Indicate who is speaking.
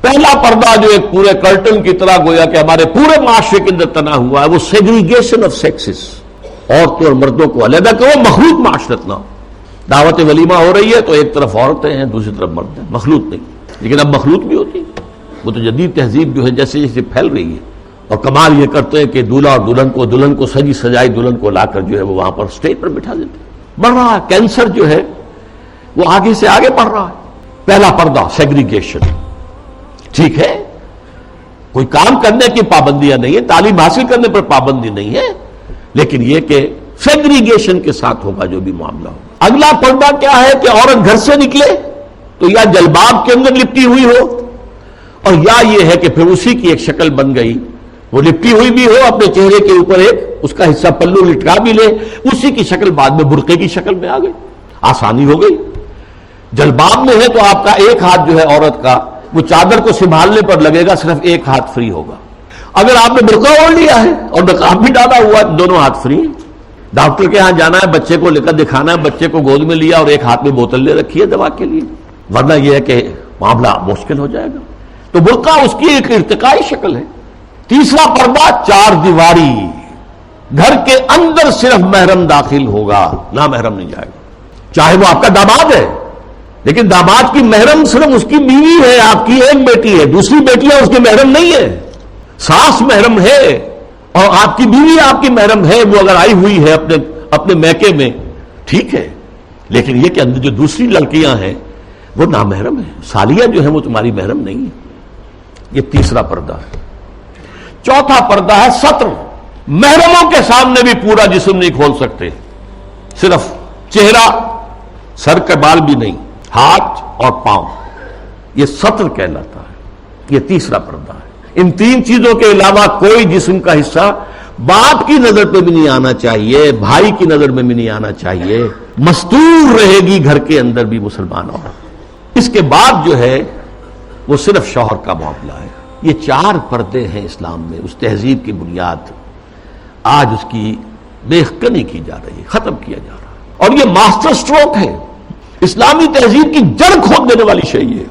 Speaker 1: پہلا پردہ جو ایک پورے کرٹن کی طرح گویا کہ ہمارے پورے معاشرے کے اندر تنا ہوا ہے، وہ سیگریگیشن آف سیکسز، عورتوں اور مردوں کو علیحدہ کرو، مخلوط معاشرت نہ ہو۔ دعوت ولیمہ ہو رہی ہے تو ایک طرف عورتیں ہیں، دوسری طرف مرد ہیں، مخلوط نہیں۔ لیکن اب مخلوط بھی ہوتی ہے، وہ تو جدید تہذیب جو ہے جیسے جیسے پھیل رہی ہے، اور کمال یہ کرتے ہیں کہ دولہا اور دلہن کو سجی سجائی دلہن کو لا کر جو ہے وہ وہاں پر اسٹیج پر بٹھا دیتے ہیں۔ بڑھ رہا ہے کینسر جو ہے وہ آگے سے آگے بڑھ رہا ہے۔ پہلا پردہ سیگریگیشن، ٹھیک ہے، کوئی کام کرنے کی پابندیاں نہیں ہے، تعلیم حاصل کرنے پر پابندی نہیں ہے، لیکن یہ کہ سیگریگیشن کے ساتھ ہوگا جو بھی معاملہ ہوگا۔ اگلا پردہ کیا ہے کہ عورت گھر سے نکلے تو یا جلباب کے اندر لپٹی ہوئی ہو، اور یا یہ ہے کہ پھر اسی کی ایک شکل بن گئی، وہ لپٹی ہوئی بھی ہو، اپنے چہرے کے اوپر ایک اس کا حصہ پلو لٹکا بھی لے، اسی کی شکل بعد میں برقعے کی شکل میں آ گئی، آسانی ہو گئی۔ جلباب میں ہے تو آپ کا ایک ہاتھ جو ہے عورت کا وہ چادر کو سنبھالنے پر لگے گا، صرف ایک ہاتھ فری ہوگا۔ اگر آپ نے برقع اوڑھ لیا ہے اور نقاب بھی ڈالا ہوا ہے، دونوں ہاتھ فری ہیں۔ ڈاکٹر کے ہاں جانا ہے، بچے کو لے کر دکھانا ہے، بچے کو گود میں لیا اور ایک ہاتھ میں بوتل لے رکھی ہے دوا کے لیے، ورنہ یہ ہے کہ معاملہ مشکل ہو جائے گا۔ تو برقع اس کی ایک ارتقائی شکل ہے۔ تیسرا پردہ چار دیواری، گھر کے اندر صرف محرم داخل ہوگا، نامحرم نہیں جائے گا، چاہے وہ آپ کا داماد ہے، لیکن داماد کی محرم صرف اس کی بیوی ہے، آپ کی ایک بیٹی ہے، دوسری بیٹیاں اس کے محرم نہیں ہے۔ ساس محرم ہے اور آپ کی بیوی آپ کی محرم ہے، وہ اگر آئی ہوئی ہے اپنے میکے میں ٹھیک ہے، لیکن یہ کہ اندر جو دوسری لڑکیاں ہیں وہ نامحرم ہیں، سالیاں جو ہیں وہ تمہاری محرم نہیں ہیں۔ یہ تیسرا پردہ ہے۔ چوتھا پردہ ہے ستر، محرموں کے سامنے بھی پورا جسم نہیں کھول سکتے، صرف چہرہ، سر کے بال بھی نہیں، ہاتھ اور پاؤں، یہ ستر کہلاتا ہے۔ یہ تیسرا پردہ ہے۔ ان تین چیزوں کے علاوہ کوئی جسم کا حصہ باپ کی نظر پہ بھی نہیں آنا چاہیے، بھائی کی نظر میں بھی نہیں آنا چاہیے، مستور رہے گی گھر کے اندر بھی مسلمان عورت۔ اس کے بعد جو ہے وہ صرف شوہر کا معاملہ ہے۔ یہ چار پردے ہیں اسلام میں، اس تہذیب کی بنیاد آج اس کی بیخکنی کی جا رہی ہے، ختم کیا جا رہا ہے، اور یہ ماسٹر سٹروک ہے، اسلامی تہذیب کی جڑ کھود دینے والی شے ہے۔